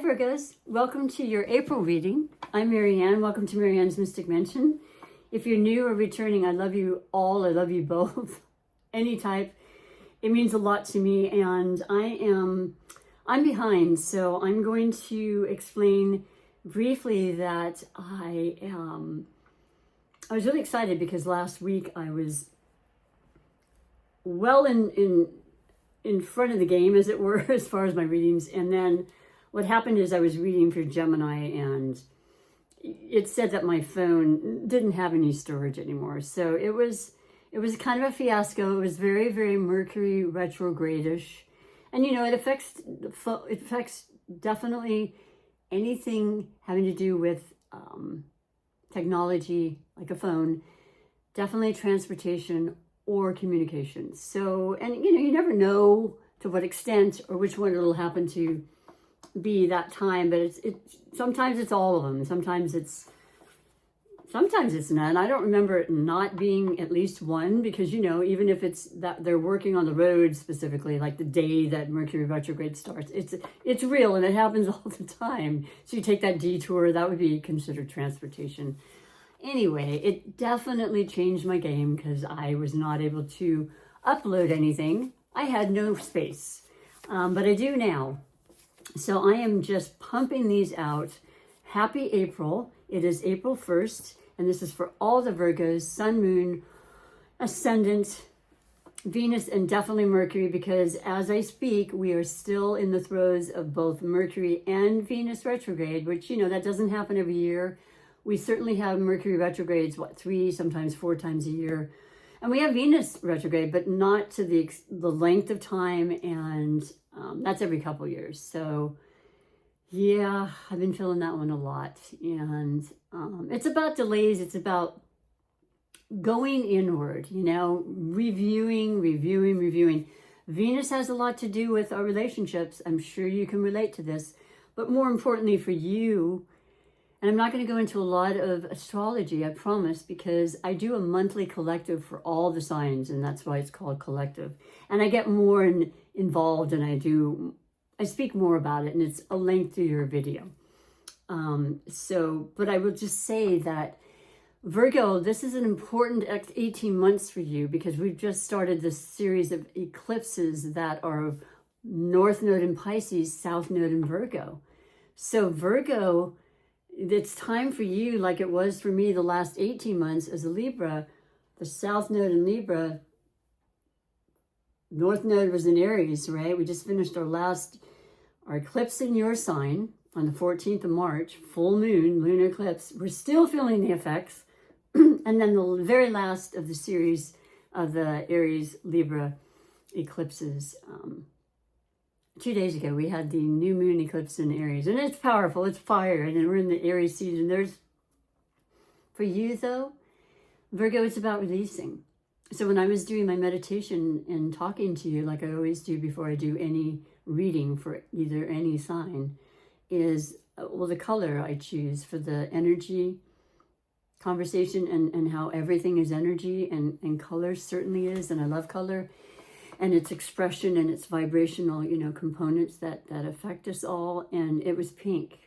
Virgos, welcome to your April reading. I'm Marianne. Welcome to Marianne's Mystic Mansion. If you're new or returning, I love you all. I love you both. Any type. It means a lot to me, and I'm behind, so I'm going to explain briefly that I was really excited because last week I was well in front of the game, as it were, as far as my readings. And then what happened is I was reading for Gemini, and it said that my phone didn't have any storage anymore. So it was kind of a fiasco. It was very, very Mercury retrograde-ish. And you know, it affects definitely anything having to do with technology, like a phone, definitely transportation or communication. So, and you know, you never know to what extent or which one it'll happen to be that time, but sometimes it's all of them. Sometimes it's none. I don't remember it not being at least one, because you know, even if it's that they're working on the road specifically, like the day that Mercury retrograde starts, it's real and it happens all the time. So you take that detour, that would be considered transportation. Anyway, it definitely changed my game because I was not able to upload anything. I had no space, but I do now. So I am just pumping these out. Happy April. It is April 1st, and this is for all the Virgos, Sun, Moon, Ascendant, Venus, and definitely Mercury, because as I speak, we are still in the throes of both Mercury and Venus retrograde, which, you know, that doesn't happen every year. We certainly have Mercury retrogrades, 3, sometimes 4 times a year. And we have Venus retrograde, but not to the length of time, and that's every couple years. So yeah, I've been feeling that one a lot. And it's about delays. It's about going inward, you know, reviewing. Venus has a lot to do with our relationships. I'm sure you can relate to this. But more importantly for you, and I'm not going to go into a lot of astrology, I promise, because I do a monthly collective for all the signs, and that's why it's called collective. And I get more involved, and I speak more about it, and it's a lengthier video. But I will just say that Virgo, this is an important 18 months for you, because we've just started this series of eclipses that are North Node in Pisces, South Node in Virgo. So Virgo, it's time for you, like it was for me the last 18 months as a Libra. The South Node in Libra, North Node was in Aries, right? We just finished our eclipse in your sign on the 14th of March, full moon, lunar eclipse. We're still feeling the effects. And then the very last of the series of the Aries Libra eclipses. 2 days ago, we had the new moon eclipse in Aries, and it's powerful, it's fire, and then we're in the Aries season. For you though, Virgo, it's about releasing. So when I was doing my meditation and talking to you, like I always do before I do any reading for either any sign, is, well, the color I choose for the energy conversation, and how everything is energy, and color certainly is, and I love color. And its expression and its vibrational, you know, components that affect us all. And it was pink.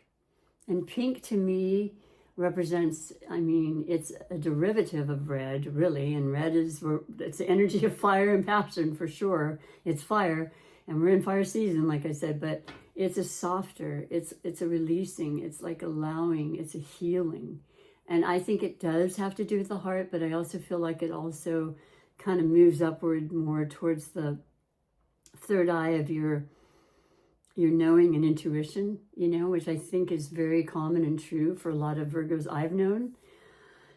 And pink to me represents, I mean, it's a derivative of red, really. And red it's the energy of fire and passion, for sure. It's fire. And we're in fire season, like I said. But it's a softer, it's a releasing. It's like allowing. It's a healing. And I think it does have to do with the heart. But I also feel like it also kind of moves upward more towards the third eye of your knowing and intuition, you know, which I think is very common and true for a lot of Virgos I've known.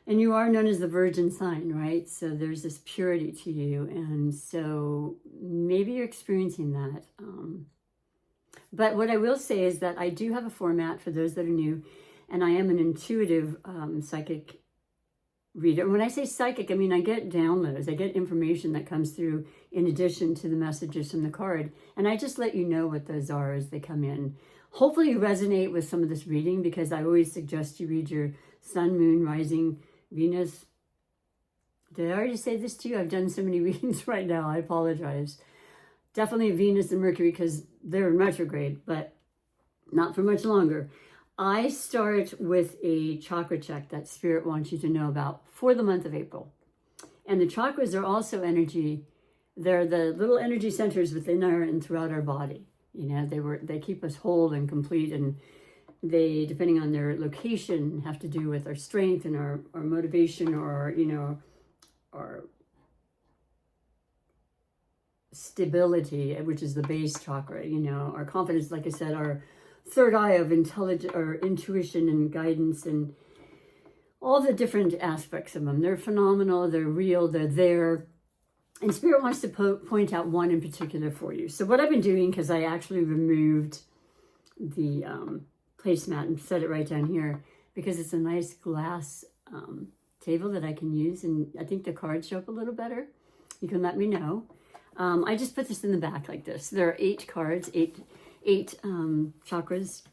And you are known as the virgin sign, right? So there's this purity to you. And so maybe you're experiencing that. But what I will say is that I do have a format for those that are new, and I am an intuitive psychic reader. When I say psychic, I mean I get downloads, I get information that comes through in addition to the messages from the card, and I just let you know what those are as they come in. Hopefully you resonate with some of this reading, because I always suggest you read your Sun, Moon, Rising, Venus. Did I already say this to you? I've done so many readings right now, I apologize. Definitely Venus and Mercury, because they're in retrograde, but not for much longer. I start with a chakra check that Spirit wants you to know about for the month of April. And the chakras are also energy. They're the little energy centers within our and throughout our body. You know, they keep us whole and complete, and they, depending on their location, have to do with our strength and our motivation, or, you know, our stability, which is the base chakra, you know, our confidence, like I said, our third eye of intelligence or intuition and guidance, and all the different aspects of them. They're phenomenal, they're real, they're there. And Spirit wants to point out one in particular for you. So what I've been doing, because I actually removed the placemat and set it right down here, because it's a nice glass table that I can use, and I think the cards show up a little better. You can let me know. I just put this in the back like this. There are 8 cards, eight chakras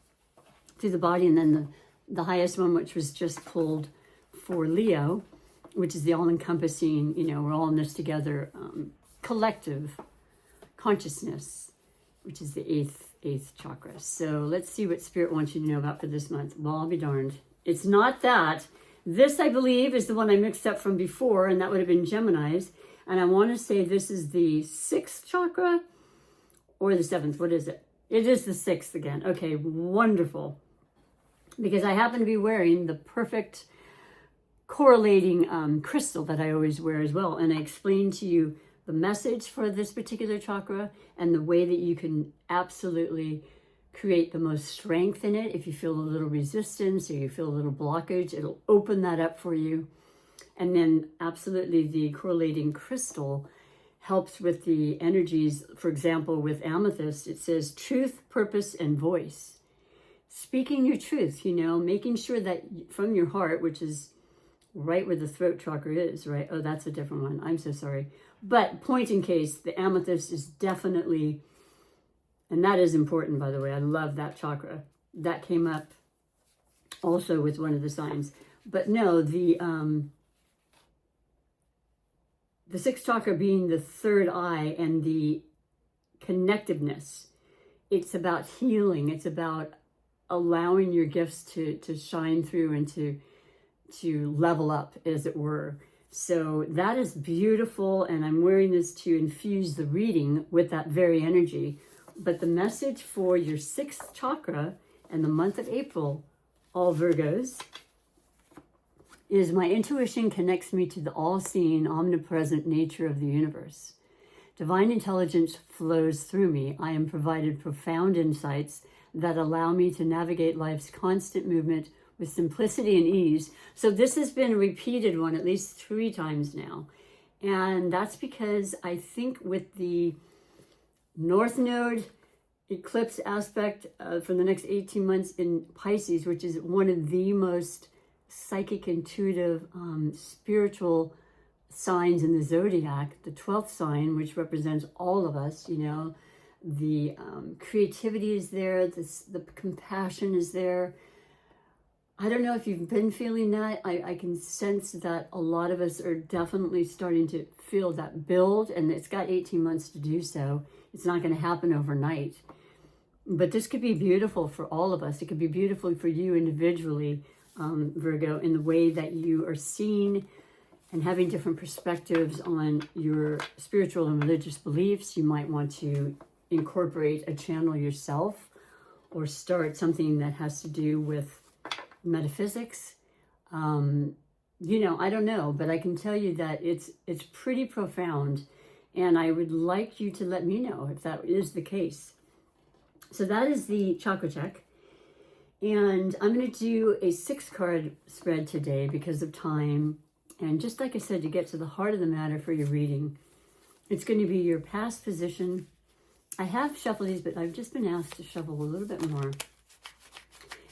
through the body, and then the highest one, which was just pulled for Leo, which is the all-encompassing, you know, we're all in this together, collective consciousness, which is the eighth chakra. So let's see what Spirit wants you to know about for this month. Well, I'll be darned. It's not that. This, I believe, is the one I mixed up from before, and that would have been Gemini's. And I want to say this is the 6th chakra or the 7th. What is it? It is the 6th again. Okay, wonderful. Because I happen to be wearing the perfect correlating crystal that I always wear as well. And I explained to you the message for this particular chakra and the way that you can absolutely create the most strength in it. If you feel a little resistance or you feel a little blockage, it'll open that up for you. And then absolutely the correlating crystal helps with the energies. For example, with amethyst, it says truth, purpose, and voice. Speaking your truth, you know, making sure that from your heart, which is right where the throat chakra is, right? Oh, that's a different one. I'm so sorry. But point in case, the amethyst is definitely, and that is important, by the way. I love that chakra. That came up also with one of the signs. But no, the 6th chakra being the third eye and the connectiveness. It's about healing. It's about allowing your gifts to shine through and to level up, as it were. So that is beautiful, and I'm wearing this to infuse the reading with that very energy. But the message for your 6th chakra and the month of April, all Virgos, is my intuition connects me to the all-seeing, omnipresent nature of the universe. Divine intelligence flows through me. I am provided profound insights that allow me to navigate life's constant movement with simplicity and ease. So this has been a repeated one at least 3 times now. And that's because I think with the North Node eclipse aspect for the next 18 months in Pisces, which is one of the most psychic, intuitive, spiritual signs in the zodiac, the 12th sign, which represents all of us, you know, the creativity is there, the compassion is there. I don't know if you've been feeling that. I can sense that a lot of us are definitely starting to feel that build, and it's got 18 months to do so. It's not going to happen overnight. But this could be beautiful for all of us. It could be beautiful for you individually, Virgo, in the way that you are seeing and having different perspectives on your spiritual and religious beliefs. You might want to incorporate a channel yourself or start something that has to do with metaphysics. You know, I don't know, but I can tell you that it's pretty profound, and I would like you to let me know if that is the case. So that is the chakra check, and I'm going to do a 6-card spread today because of time, and just like I said, to get to the heart of the matter for your reading, it's going to be your past position. I have shuffled these, but I've just been asked to shuffle a little bit more.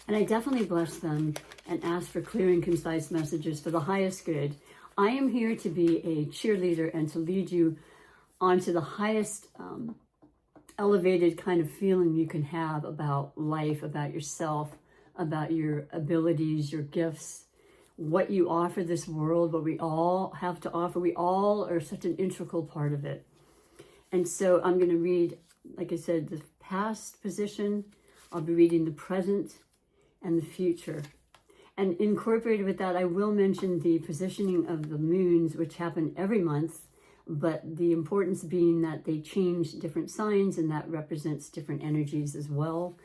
And I definitely bless them and ask for clear and concise messages for the highest good. I am here to be a cheerleader and to lead you onto the highest elevated kind of feeling you can have about life, about yourself, about your abilities, your gifts, what you offer this world, what we all have to offer. We all are such an integral part of it. And so I'm going to read, like I said, the past position, I'll be reading the present and the future. And incorporated with that, I will mention the positioning of the moons, which happen every month, but the importance being that they change different signs, and that represents different energies as well.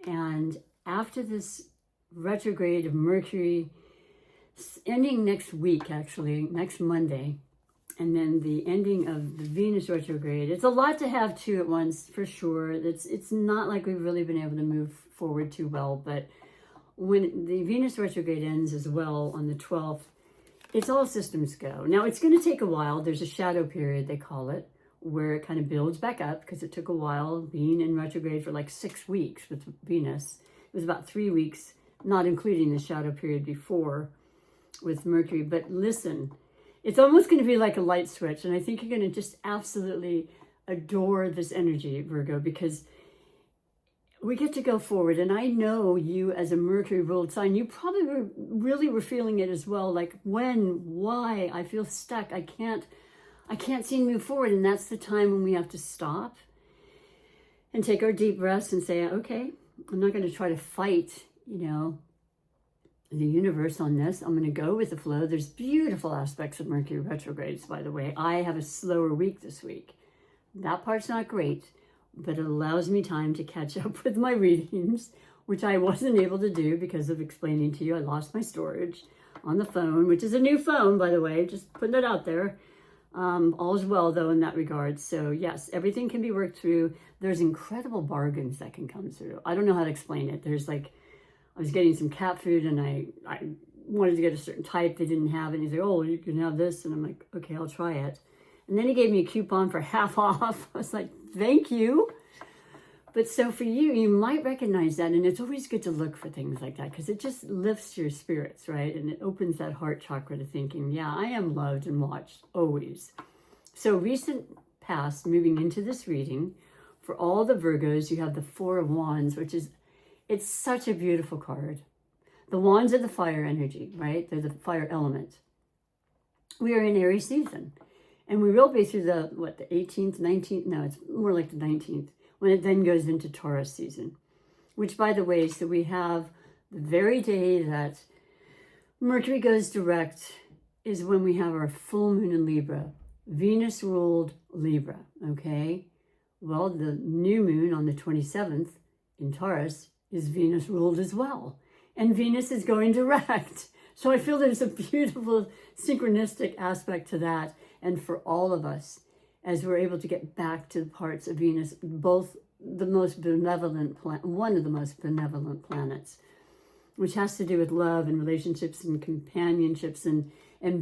And after this retrograde of Mercury, ending next week, actually, next Monday, and then the ending of the Venus retrograde, it's a lot to have two at once, for sure. It's not like we've really been able to move forward too well, but when the Venus retrograde ends as well on the 12th, it's all systems go. Now, it's going to take a while. There's a shadow period, they call it, where it kind of builds back up, because it took a while being in retrograde for like 6 weeks with Venus. It was about 3 weeks, not including the shadow period before with Mercury. But listen, it's almost going to be like a light switch. And I think you're going to just absolutely adore this energy, Virgo, because we get to go forward. And I know you, as a Mercury ruled sign, you probably really were feeling it as well. Like, why I feel stuck. I can't seem to move forward. And that's the time when we have to stop and take our deep breaths and say, okay, I'm not going to try to fight, the universe on this. I'm going to go with the flow. There's beautiful aspects of Mercury retrogrades, by the way. I have a slower week this week. That part's not great, but it allows me time to catch up with my readings, which I wasn't able to do because of explaining to you. I lost my storage on the phone, which is a new phone, by the way, just putting it out there. All's well, though, in that regard. So yes, everything can be worked through. There's incredible bargains that can come through. I don't know how to explain it. There's like, I was getting some cat food and I wanted to get a certain type. They didn't have it. He's like, oh, you can have this. And I'm like, okay, I'll try it. And then he gave me a coupon for half off. I was like, thank you. But so for you, you might recognize that. And it's always good to look for things like that, because it just lifts your spirits, right? And it opens that heart chakra to thinking, yeah, I am loved and watched always. So recent past, moving into this reading, for all the Virgos, you have the Four of Wands, which is, it's such a beautiful card. The wands are the fire energy, right? They're the fire element. We are in Aries season. And we will be through the 18th, 19th? No, it's more like the 19th, when it then goes into Taurus season. Which, by the way, so we have the very day that Mercury goes direct is when we have our full moon in Libra. Venus ruled Libra, okay? Well, the new moon on the 27th in Taurus is Venus ruled as well. And Venus is going direct. So I feel there's a beautiful synchronistic aspect to that. And for all of us, as we're able to get back to the parts of Venus, both the most benevolent one of the most benevolent planets, which has to do with love and relationships and companionships and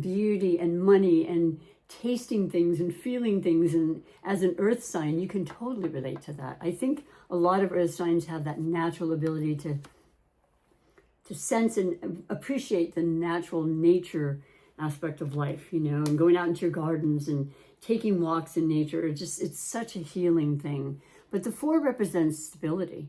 beauty and money and tasting things and feeling things. And as an earth sign, you can totally relate to that. I think a lot of earth signs have that natural ability to sense and appreciate the natural nature aspect of life, and going out into your gardens and taking walks in nature. It's such a healing thing. But the Four represents stability.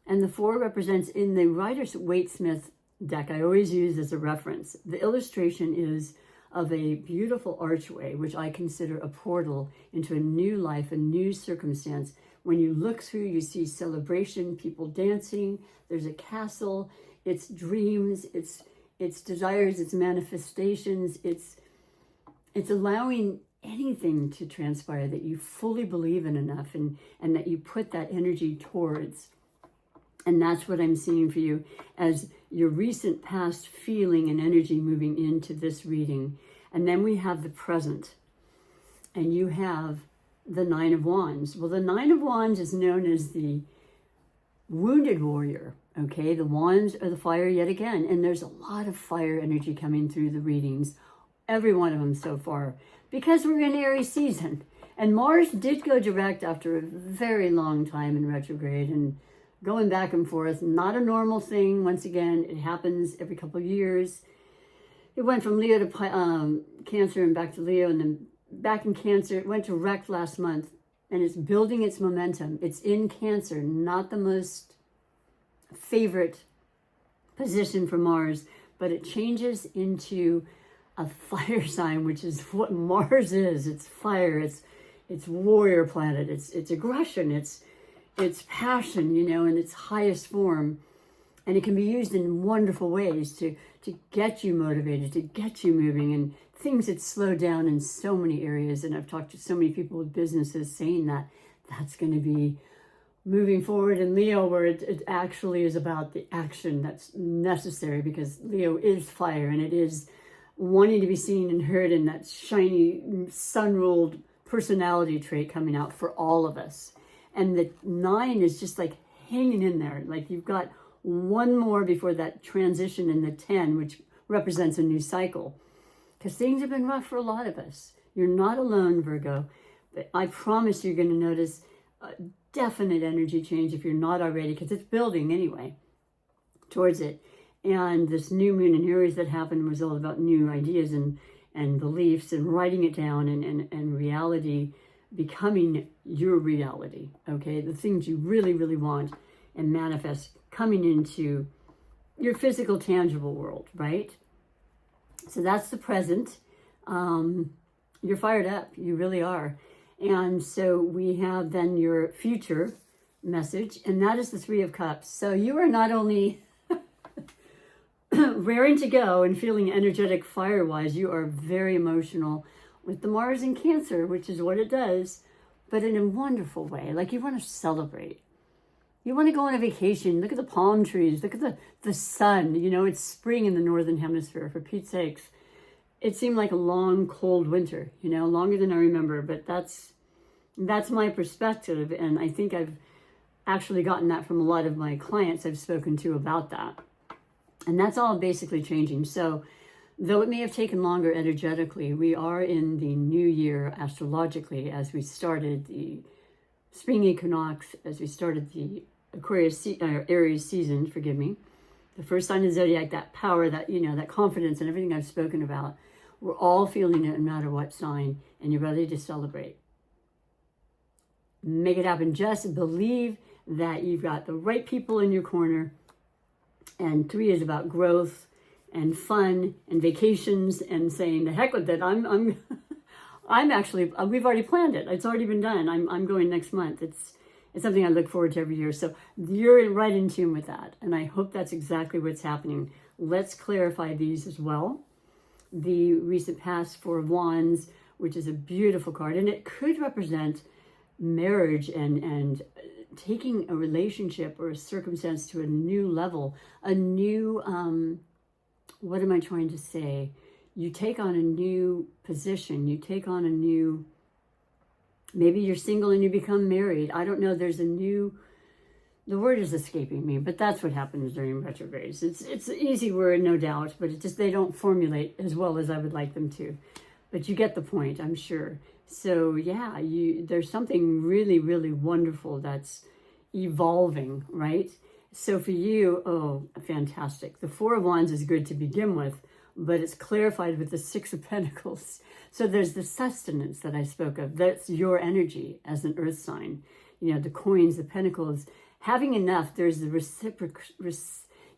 And the Four represents, in the Rider-Waite-Smith deck, I always use as a reference, the illustration is of a beautiful archway, which I consider a portal into a new life, a new circumstance. When you look through, you see celebration, people dancing, there's a castle, it's dreams, it's desires, it's manifestations, it's allowing anything to transpire that you fully believe in enough and that you put that energy towards. And that's what I'm seeing for you as your recent past feeling and energy moving into this reading. And then we have the present. And you have the Nine of Wands. Well, the Nine of Wands is known as the wounded warrior. Okay, the wands are the fire yet again. And there's a lot of fire energy coming through the readings. Every one of them so far. Because we're in Aries season. And Mars did go direct after a very long time in retrograde. And going back and forth, not a normal thing. Once again, it happens every couple of years. It went from Leo to Cancer and back to Leo and then back in Cancer. It went direct last month and it's building its momentum. It's in Cancer, not the most favorite position for Mars, but it changes into a fire sign, which is what Mars is. It's fire. It's warrior planet. It's aggression. It's it's passion, you know, in its highest form. And it can be used in wonderful ways to get you motivated, to get you moving, and things that slow down in so many areas. And I've talked to so many people with businesses saying that that's going to be moving forward in Leo, where it actually is about the action that's necessary, because Leo is fire, and it is wanting to be seen and heard, and that shiny sun-ruled personality trait coming out for all of us. And the 9 is just like hanging in there. Like you've got one more before that transition in the 10, which represents a new cycle. Because things have been rough for a lot of us. You're not alone, Virgo. But I promise you're going to notice a definite energy change if you're not already, because it's building anyway towards it. And this new moon in Aries that happened was all about new ideas and beliefs and writing it down and reality becoming your reality, okay? The things you really, really want and manifest coming into your physical, tangible world, right? So that's the present. You're fired up. You really are. And so we have then your future message, and that is the 3 of Cups. So you are not only raring to go and feeling energetic fire-wise, you are very emotional with the Mars in Cancer, which is what it does, but in a wonderful way. Like you want to celebrate. You want to go on a vacation. Look at the palm trees. Look at the sun. You know, it's spring in the Northern Hemisphere, for Pete's sakes. It seemed like a long, cold winter, you know, longer than I remember, but that's my perspective. And I think I've actually gotten that from a lot of my clients I've spoken to about that. And that's all basically changing. So though it may have taken longer energetically, we are in the new year astrologically as we started the spring equinox, as we started the Aries season, forgive me. The first sign of zodiac, that power, that, you know, that confidence and everything I've spoken about. We're all feeling it no matter what sign, and you're ready to celebrate. Make it happen. Just believe that you've got the right people in your corner. And 3 is about growth and fun and vacations and saying, the heck with it. I'm actually, we've already planned it. It's already been done. I'm going next month. It's something I look forward to every year. So you're right in tune with that. And I hope that's exactly what's happening. Let's clarify these as well. The recent past 4 of Wands, which is a beautiful card. And it could represent marriage and taking a relationship or a circumstance to a new level. A new, what am I trying to say? You take on a new position. You take on a new, maybe you're single and you become married. I don't know. There's a new, the word is escaping me, but that's what happens during retrogrades. It's an easy word, no doubt, but it just, they don't formulate as well as I would like them to. But you get the point, I'm sure. So yeah, there's something really, really wonderful that's evolving, right? So for you, oh, fantastic. The 4 of Wands is good to begin with, but it's clarified with the 6 of Pentacles. So there's the sustenance that I spoke of. That's your energy as an earth sign. You know, the coins, the pentacles, having enough. There's the reciprocal.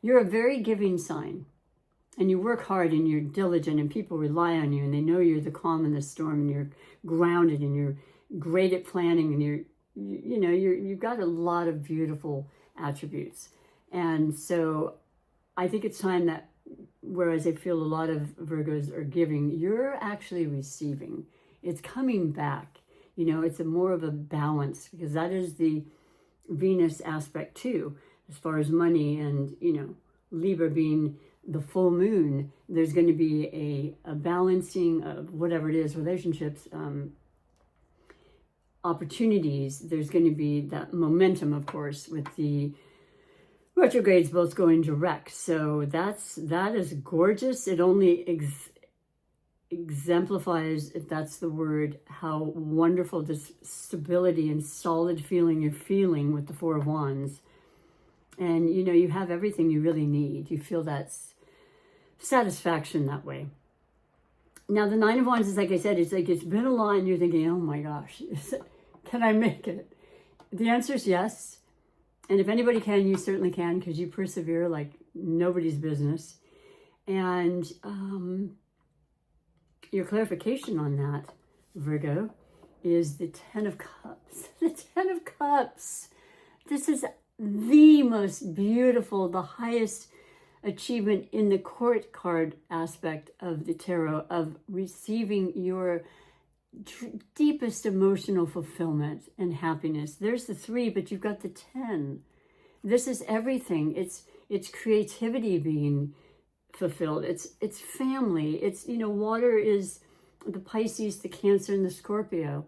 You're a very giving sign, and you work hard and you're diligent, and people rely on you, and they know you're the calm in the storm, and you're grounded, and you're great at planning, and you've got a lot of beautiful attributes. And so I think it's time that, whereas I feel a lot of Virgos are giving, you're actually receiving. It's coming back. You know, it's more of a balance, because that is the Venus aspect too, as far as money. And, you know, Libra being the full moon, there's going to be a balancing of whatever it is, relationships, opportunities. There's going to be that momentum, of course, with the retrogrades both going direct. So that is gorgeous. It only exemplifies, if that's the word, how wonderful this stability and solid feeling you're feeling with the 4 of Wands. And, you know, you have everything you really need. You feel that satisfaction that way. Now, the 9 of Wands is, like I said, it's like it's been a lot, and you're thinking, oh my gosh, can I make it? The answer is yes. And if anybody can, you certainly can, because you persevere like nobody's business. And your clarification on that, Virgo, is the 10 of Cups. The 10 of Cups. This is the most beautiful, the highest achievement in the court card aspect of the tarot, of receiving your deepest emotional fulfillment and happiness. There's the 3, but you've got the 10. This is everything. It's creativity being fulfilled. It's family. It's, water is the Pisces, the Cancer, and the Scorpio.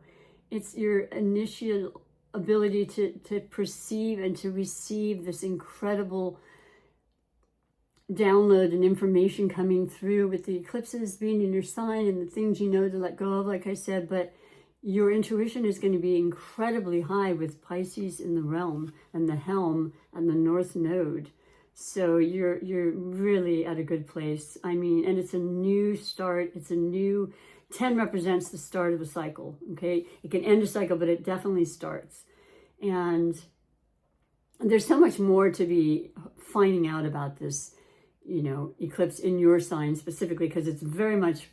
It's your initial ability to perceive and to receive this incredible download and information coming through, with the eclipses being in your sign and the things you know to let go of, like I said. But your intuition is going to be incredibly high with Pisces in the realm and the helm and the North Node. So you're really at a good place. I mean, and it's a new start. It's a new 10 represents the start of a cycle. Okay, it can end a cycle, but it definitely starts. And there's so much more to be finding out about this, eclipse in your sign specifically, because it's very much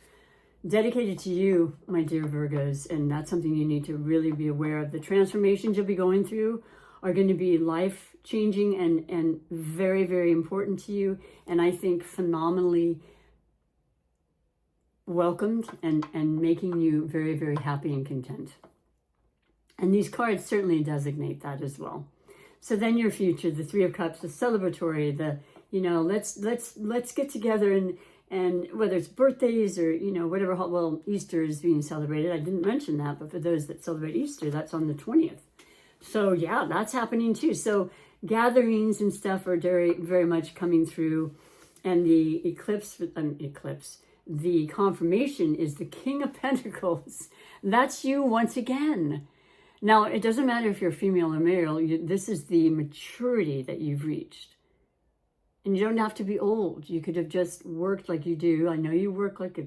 dedicated to you, my dear Virgos, and that's something you need to really be aware of. The transformations you'll be going through are going to be life-changing and very, very important to you, and I think phenomenally welcomed and making you very, very happy and content. And these cards certainly designate that as well. So then your future, the 3 of Cups, the celebratory, the, let's get together, and whether it's birthdays or, whatever, well, Easter is being celebrated. I didn't mention that, but for those that celebrate Easter, that's on the 20th. So yeah, that's happening too. So gatherings and stuff are very, very much coming through. And the eclipse, the confirmation is the King of Pentacles. That's you once again. Now, it doesn't matter if you're female or male. This is the maturity that you've reached. And you don't have to be old. You could have just worked like you do. I know you work like a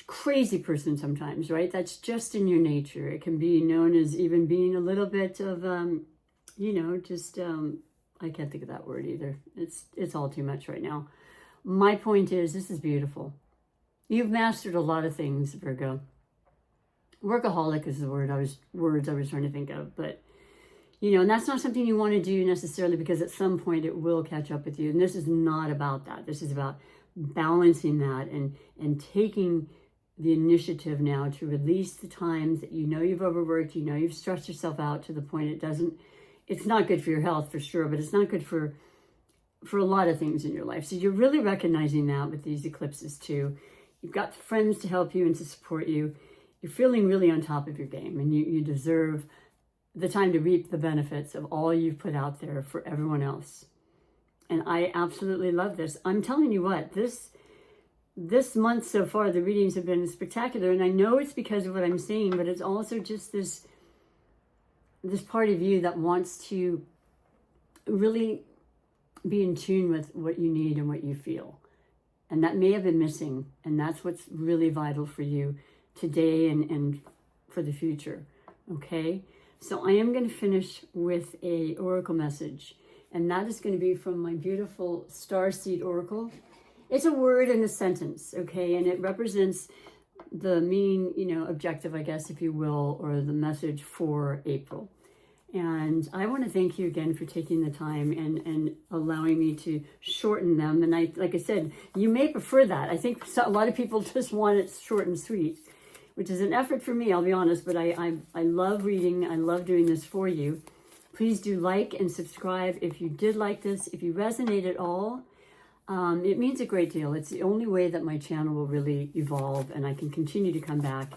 crazy person sometimes, right? That's just in your nature. It can be known as even being a little bit of, I can't think of that word either. It's all too much right now. My point is, this is beautiful. You've mastered a lot of things, Virgo. Workaholic is the words I was trying to think of, but and that's not something you want to do necessarily, because at some point it will catch up with you. And this is not about that. This is about balancing that and taking the initiative now to release the times that you've overworked, you've stressed yourself out to the point it's not good for your health for sure, but it's not good for a lot of things in your life. So you're really recognizing that with these eclipses too. You've got friends to help you and to support you. You're feeling really on top of your game, and you deserve the time to reap the benefits of all you've put out there for everyone else. And I absolutely love this. I'm telling you what, this month so far, the readings have been spectacular. And I know it's because of what I'm saying, but it's also just this part of you that wants to really be in tune with what you need and what you feel. And that may have been missing. And that's what's really vital for you today and for the future. Okay? So I am going to finish with a oracle message. And that is going to be from my beautiful Starseed Oracle. It's a word and a sentence, okay? And it represents the meaning, objective, I guess, if you will, or the message for April. And I want to thank you again for taking the time and allowing me to shorten them. And like I said, you may prefer that. I think a lot of people just want it short and sweet, which is an effort for me, I'll be honest, but I love reading. I love doing this for you. Please do like and subscribe if you did like this. If you resonate at all, it means a great deal. It's the only way that my channel will really evolve and I can continue to come back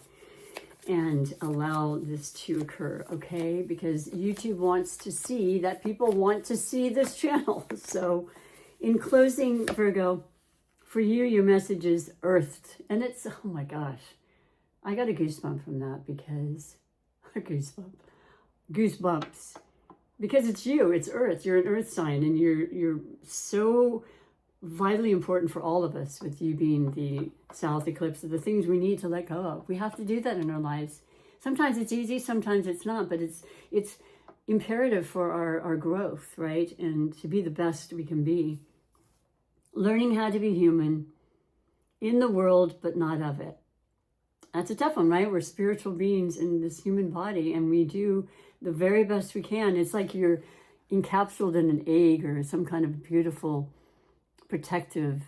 and allow this to occur, okay? Because YouTube wants to see that people want to see this channel. So in closing, Virgo, for you, your message is earthed. And it's, oh my gosh, I got a goosebump from that because, goosebumps, because it's you, it's earth. You're an earth sign and you're so vitally important for all of us, with you being the south eclipse of the things we need to let go of. We have to do that in our lives. Sometimes it's easy, sometimes it's not, but it's imperative for our growth, right? And to be the best we can be. Learning how to be human in the world, but not of it. That's a tough one, right? We're spiritual beings in this human body, and we do the very best we can. It's like you're encapsulated in an egg or some kind of beautiful protective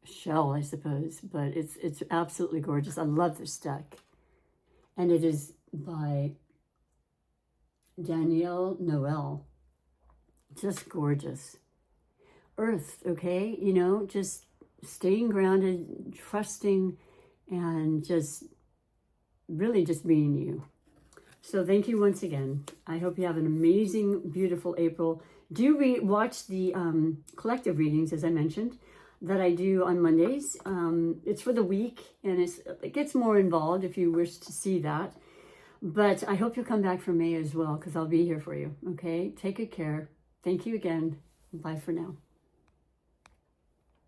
shell, I suppose. But it's absolutely gorgeous. I love this deck. And it is by Danielle Noel. Just gorgeous. Earth, okay? You know, just staying grounded, trusting, and just really just being you. So thank you once again. I hope you have an amazing, beautiful April. Do watch the collective readings, as I mentioned, that I do on Mondays. It's for the week, and it gets more involved if you wish to see that. But I hope you'll come back for May as well, because I'll be here for you, okay? Take good care. Thank you again. Bye for now.